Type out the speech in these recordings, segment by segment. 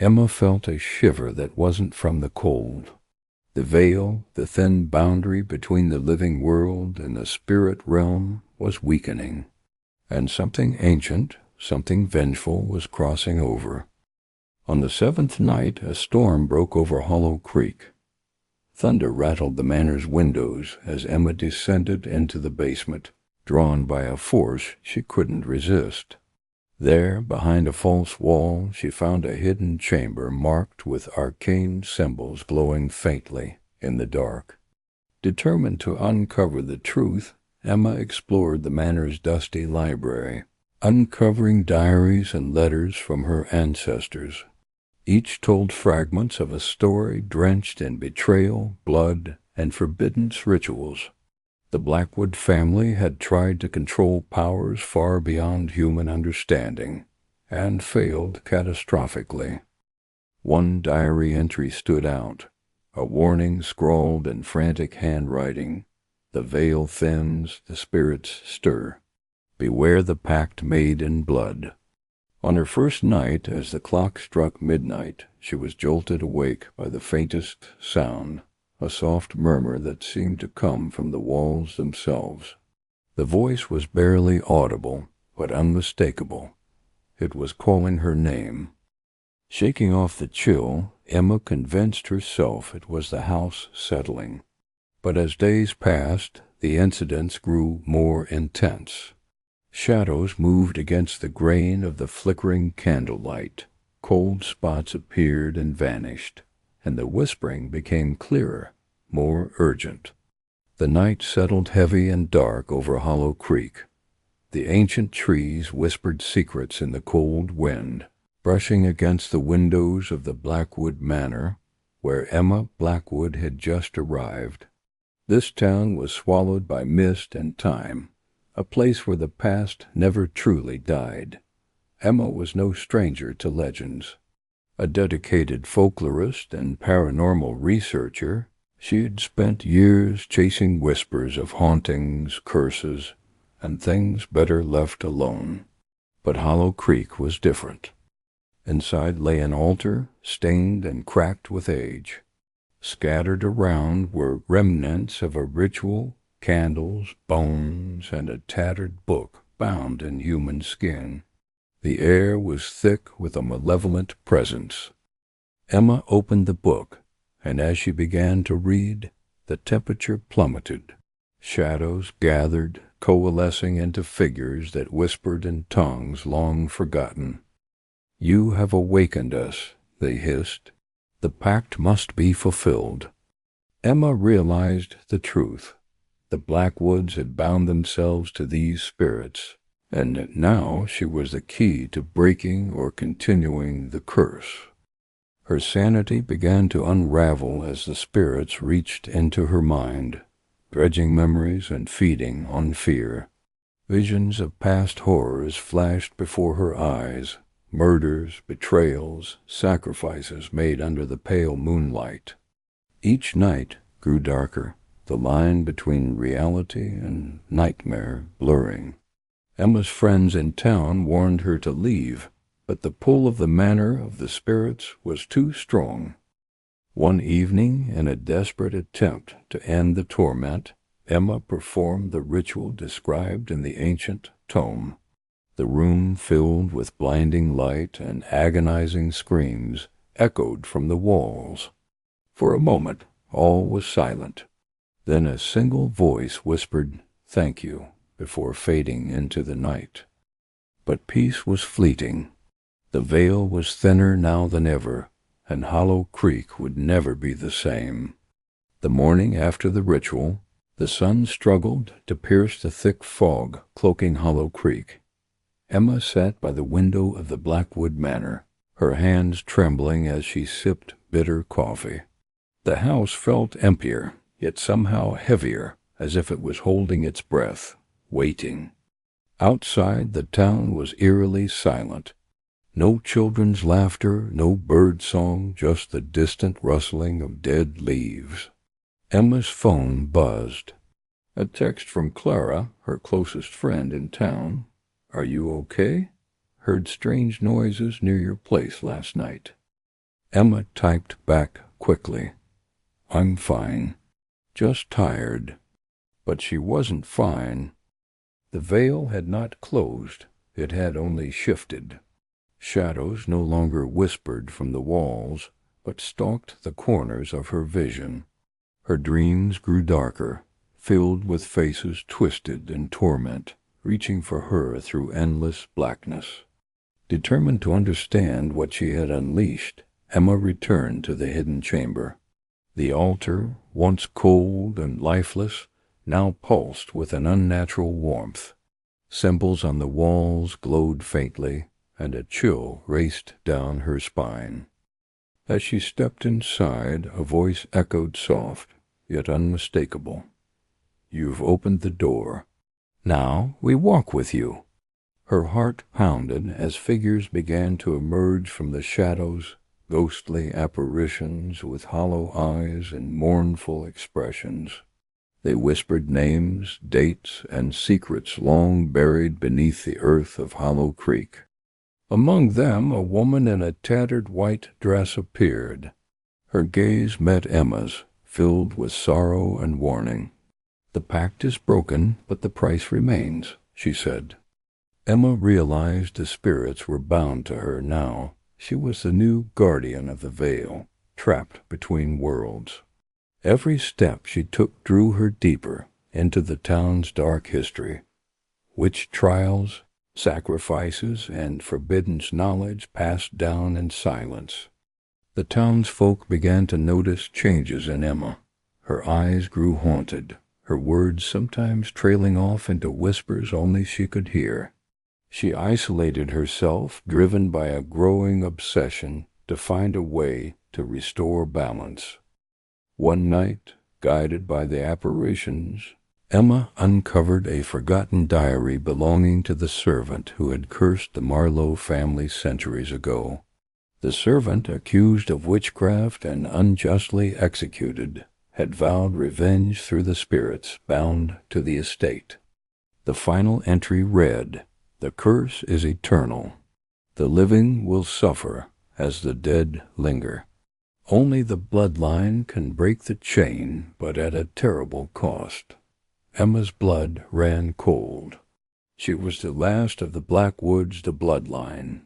Emma felt a shiver that wasn't from the cold. The veil, the thin boundary between the living world and the spirit realm, was weakening, and something ancient, something vengeful was crossing over. On the seventh night, a storm broke over Hollow Creek. Thunder rattled the manor's windows as Emma descended into the basement, drawn by a force she couldn't resist. There, behind a false wall, she found a hidden chamber marked with arcane symbols glowing faintly in the dark. Determined to uncover the truth, Emma explored the manor's dusty library, uncovering diaries and letters from her ancestors. Each told fragments of a story drenched in betrayal, blood, and forbidden rituals. The Blackwood family had tried to control powers far beyond human understanding, and failed catastrophically. One diary entry stood out, a warning scrawled in frantic handwriting. The veil thins, the spirits stir. Beware the pact made in blood. On her first night, as the clock struck midnight, she was jolted awake by the faintest sound, a soft murmur that seemed to come from the walls themselves. The voice was barely audible, but unmistakable. It was calling her name. Shaking off the chill, Emma convinced herself it was the house settling. But as days passed, the incidents grew more intense. Shadows moved against the grain of the flickering candlelight. Cold spots appeared and vanished, and the whispering became clearer, more urgent. The night settled heavy and dark over Hollow Creek. The ancient trees whispered secrets in the cold wind, brushing against the windows of the Blackwood Manor, where Emma Blackwood had just arrived. This town was swallowed by mist and time, a place where the past never truly died. Emma was no stranger to legends. A dedicated folklorist and paranormal researcher, she had spent years chasing whispers of hauntings, curses, and things better left alone. But Hollow Creek was different. Inside lay an altar, stained and cracked with age. Scattered around were remnants of a ritual, candles, bones, and a tattered book bound in human skin. The air was thick with a malevolent presence. Emma opened the book, and as she began to read, the temperature plummeted. Shadows gathered, coalescing into figures that whispered in tongues long forgotten. "You have awakened us," they hissed. "The pact must be fulfilled." Emma realized the truth. The Blackwoods had bound themselves to these spirits, and now she was the key to breaking or continuing the curse. Her sanity began to unravel as the spirits reached into her mind, dredging memories and feeding on fear. Visions of past horrors flashed before her eyes, murders, betrayals, sacrifices made under the pale moonlight. Each night grew darker, the line between reality and nightmare blurring. Emma's friends in town warned her to leave, but the pull of the manor of the spirits was too strong. One evening, in a desperate attempt to end the torment, Emma performed the ritual described in the ancient tome. The room, filled with blinding light and agonizing screams, echoed from the walls. For a moment, all was silent. Then a single voice whispered, "Thank you," before fading into the night. But peace was fleeting. The veil was thinner now than ever, and Hollow Creek would never be the same. The morning after the ritual, the sun struggled to pierce the thick fog cloaking Hollow Creek. Emma sat by the window of the Blackwood Manor, her hands trembling as she sipped bitter coffee. The house felt emptier, yet somehow heavier, as if it was holding its breath, waiting. Outside, the town was eerily silent. No children's laughter, no bird song, just the distant rustling of dead leaves. Emma's phone buzzed. A text from Clara, her closest friend in town. "Are you okay? Heard strange noises near your place last night." Emma typed back quickly. "I'm fine. Just tired." But she wasn't fine. The veil had not closed. It had only shifted. Shadows no longer whispered from the walls, but stalked the corners of her vision. Her dreams grew darker, filled with faces twisted in torment, reaching for her through endless blackness. Determined to understand what she had unleashed, Emma returned to the hidden chamber. The altar, once cold and lifeless, now pulsed with an unnatural warmth. Symbols on the walls glowed faintly, and a chill raced down her spine. As she stepped inside, a voice echoed soft, yet unmistakable. "You've opened the door. Now we walk with you." Her heart pounded as figures began to emerge from the shadows, ghostly apparitions with hollow eyes and mournful expressions. They whispered names, dates, and secrets long buried beneath the earth of Hollow Creek. Among them a woman in a tattered white dress appeared. Her gaze met Emma's, filled with sorrow and warning. "The pact is broken, but the price remains," she said. Emma realized the spirits were bound to her now. She was the new guardian of the veil, trapped between worlds. Every step she took drew her deeper into the town's dark history. Witch trials, sacrifices, and forbidden knowledge passed down in silence. The townsfolk began to notice changes in Emma. Her eyes grew haunted, her words sometimes trailing off into whispers only she could hear. She isolated herself, driven by a growing obsession to find a way to restore balance. One night, guided by the apparitions, Emma uncovered a forgotten diary belonging to the servant who had cursed the Marlowe family centuries ago. The servant, accused of witchcraft and unjustly executed, had vowed revenge through the spirits bound to the estate. The final entry read, "The curse is eternal. The living will suffer as the dead linger. Only the bloodline can break the chain, but at a terrible cost." Emma's blood ran cold. She was the last of the Blackwoods, the bloodline.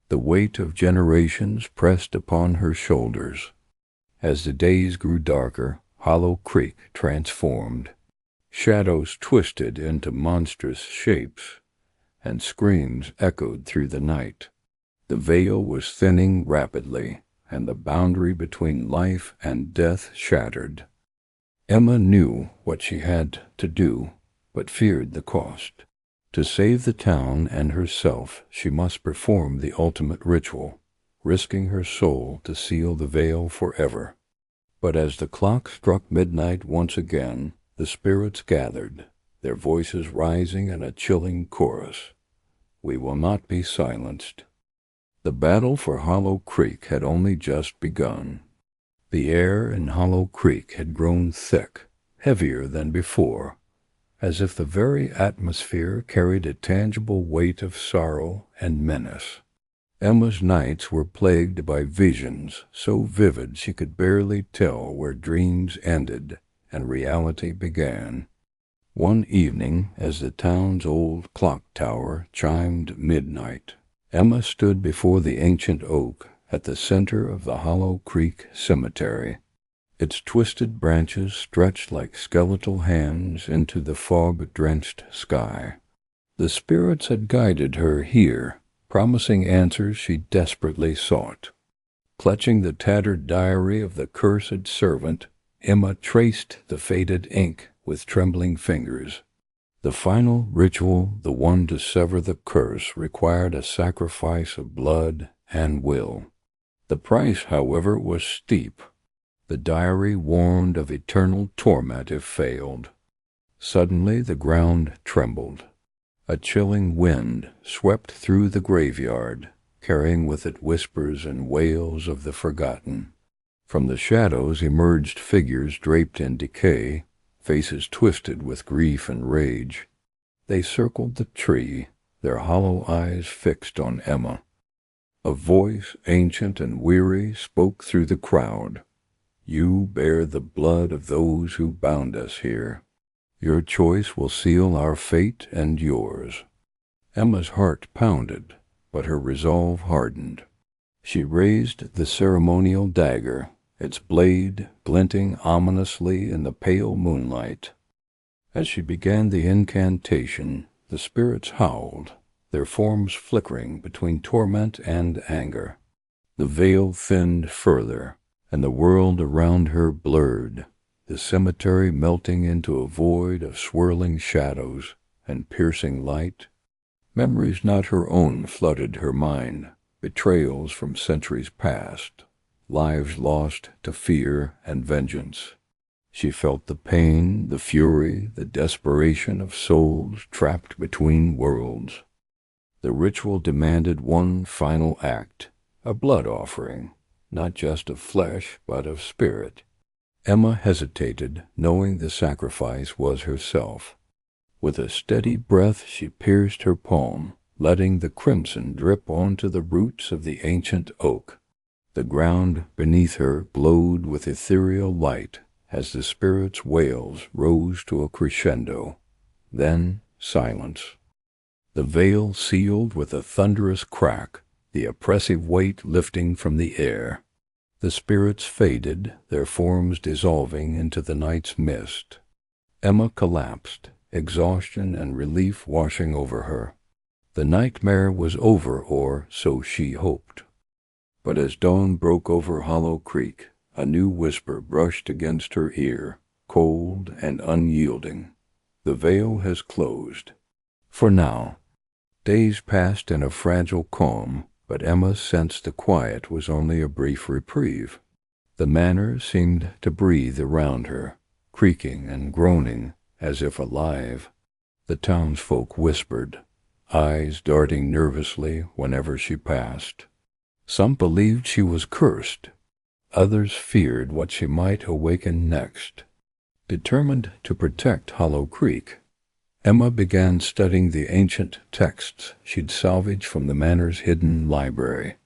The weight of generations pressed upon her shoulders. As the days grew darker, Hollow Creek transformed. Shadows twisted into monstrous shapes, and screams echoed through the night. The veil was thinning rapidly, and the boundary between life and death shattered. Emma knew what she had to do, but feared the cost. To save the town and herself, she must perform the ultimate ritual, risking her soul to seal the veil forever. But as the clock struck midnight once again, the spirits gathered, their voices rising in a chilling chorus. "We will not be silenced." The battle for Hollow Creek had only just begun. The air in Hollow Creek had grown thick, heavier than before, as if the very atmosphere carried a tangible weight of sorrow and menace. Emma's nights were plagued by visions so vivid she could barely tell where dreams ended and reality began. One evening, as the town's old clock tower chimed midnight, Emma stood before the ancient oak at the center of the Hollow Creek Cemetery. Its twisted branches stretched like skeletal hands into the fog-drenched sky. The spirits had guided her here, promising answers she desperately sought. Clutching the tattered diary of the cursed servant, Emma traced the faded ink with trembling fingers. The final ritual, the one to sever the curse, required a sacrifice of blood and will. The price, however, was steep. The diary warned of eternal torment if failed. Suddenly the ground trembled. A chilling wind swept through the graveyard, carrying with it whispers and wails of the forgotten. From the shadows emerged figures draped in decay, faces twisted with grief and rage. They circled the tree, their hollow eyes fixed on Emma. A voice, ancient and weary, spoke through the crowd. You bear the blood of those who bound us here. Your choice will seal our fate and yours. Emma's heart pounded, but her resolve hardened. She raised the ceremonial dagger, its blade glinting ominously in the pale moonlight. As she began the incantation, the spirits howled, their forms flickering between torment and anger. The veil thinned further, and the world around her blurred, the cemetery melting into a void of swirling shadows and piercing light. Memories not her own flooded her mind, betrayals from centuries past, lives lost to fear and vengeance. She felt the pain, the fury, the desperation of souls trapped between worlds. The ritual demanded one final act, a blood offering, not just of flesh, but of spirit. Emma hesitated, knowing the sacrifice was herself. With a steady breath she pierced her palm, letting the crimson drip onto the roots of the ancient oak. The ground beneath her glowed with ethereal light as the spirit's wails rose to a crescendo. Then silence. The veil sealed with a thunderous crack, the oppressive weight lifting from the air. The spirits faded, their forms dissolving into the night's mist. Emma collapsed, exhaustion and relief washing over her. The nightmare was over, or so she hoped. But as dawn broke over Hollow Creek, a new whisper brushed against her ear, cold and unyielding. The veil has closed. For now. Days passed in a fragile calm, but Emma sensed the quiet was only a brief reprieve. The manor seemed to breathe around her, creaking and groaning as if alive. The townsfolk whispered, eyes darting nervously whenever she passed. Some believed she was cursed. Others feared what she might awaken next. Determined to protect Hollow Creek, Emma began studying the ancient texts she'd salvaged from the manor's hidden library.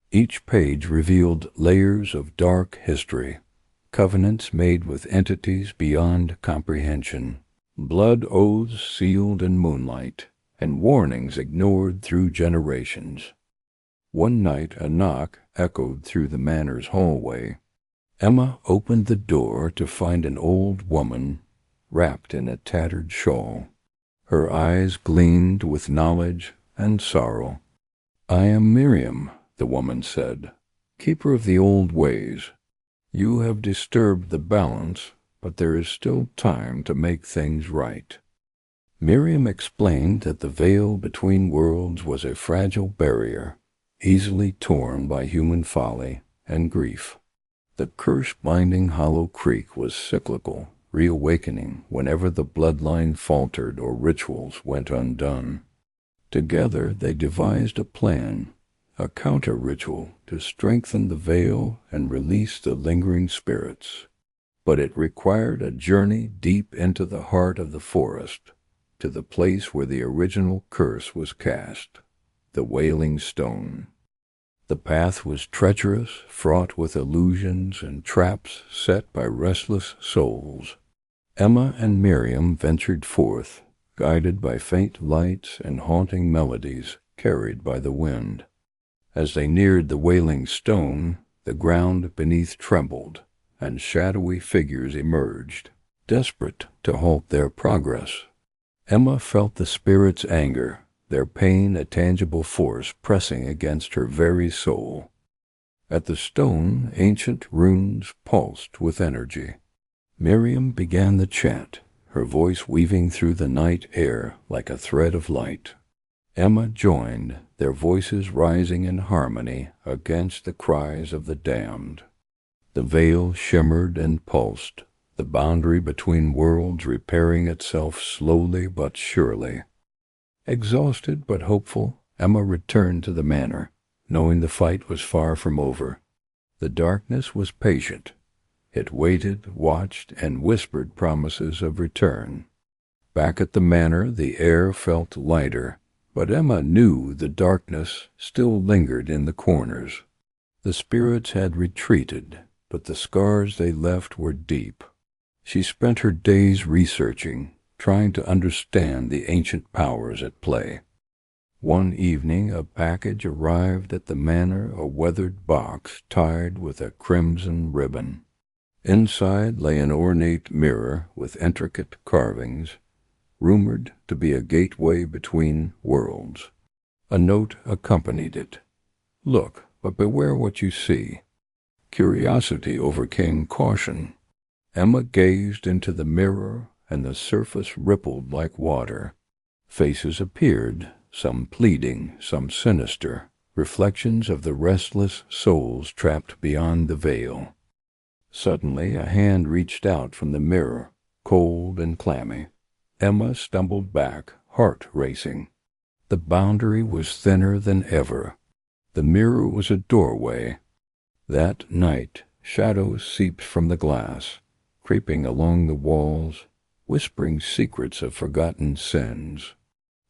Each page revealed layers of dark history, covenants made with entities beyond comprehension, blood oaths sealed in moonlight, and warnings ignored through generations. One night a knock echoed through the manor's hallway. Emma opened the door to find an old woman wrapped in a tattered shawl. Her eyes gleamed with knowledge and sorrow. "I am Miriam," the woman said, "keeper of the old ways. You have disturbed the balance, but there is still time to make things right." Miriam explained that the veil between worlds was a fragile barrier, easily torn by human folly and grief. The curse binding Hollow Creek was cyclical, reawakening whenever the bloodline faltered or rituals went undone. Together they devised a plan, a counter-ritual to strengthen the veil and release the lingering spirits. But it required a journey deep into the heart of the forest, to the place where the original curse was cast, the Wailing Stone. The path was treacherous, fraught with illusions and traps set by restless souls. Emma and Miriam ventured forth, guided by faint lights and haunting melodies carried by the wind. As they neared the Wailing Stone, the ground beneath trembled, and shadowy figures emerged, desperate to halt their progress. Emma felt the spirits' anger, their pain a tangible force pressing against her very soul. At the stone, ancient runes pulsed with energy. Miriam began the chant, her voice weaving through the night air like a thread of light. Emma joined, their voices rising in harmony against the cries of the damned. The veil shimmered and pulsed, the boundary between worlds repairing itself slowly but surely. Exhausted but hopeful, Emma returned to the manor, knowing the fight was far from over. The darkness was patient. It waited, watched, and whispered promises of return. Back at the manor, the air felt lighter, But Emma knew the darkness still lingered in the corners. The spirits had retreated, but the scars they left were deep. She spent her days researching, trying to understand the ancient powers at play. One evening a package arrived at the manor, a weathered box tied with a crimson ribbon. Inside lay an ornate mirror with intricate carvings, rumored to be a gateway between worlds. A note accompanied it. "Look, but beware what you see." Curiosity overcame caution. Emma gazed into the mirror, and the surface rippled like water. Faces appeared, some pleading, some sinister, reflections of the restless souls trapped beyond the veil. Suddenly a hand reached out from the mirror, cold and clammy. Emma stumbled back, heart racing. The boundary was thinner than ever. The mirror was a doorway. That night, shadows seeped from the glass, creeping along the walls, whispering secrets of forgotten sins.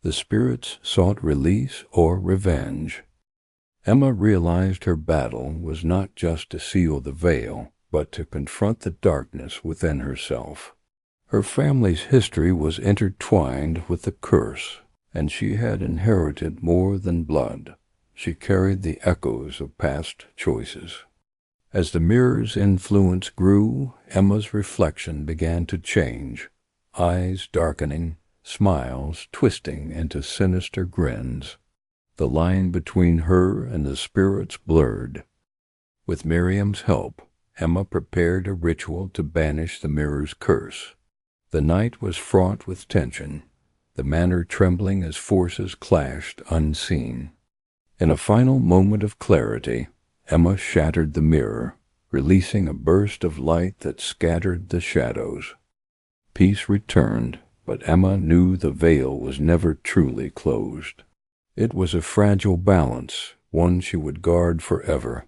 The spirits sought release or revenge. Emma realized her battle was not just to seal the veil, but to confront the darkness within herself. Her family's history was intertwined with the curse, and she had inherited more than blood. She carried the echoes of past choices. As the mirror's influence grew, Emma's reflection began to change, eyes darkening, smiles twisting into sinister grins. The line between her and the spirits blurred. With Miriam's help, Emma prepared a ritual to banish the mirror's curse. The night was fraught with tension, the manor trembling as forces clashed unseen. In a final moment of clarity, Emma shattered the mirror, releasing a burst of light that scattered the shadows. Peace returned, but Emma knew the veil was never truly closed. It was a fragile balance, one she would guard forever.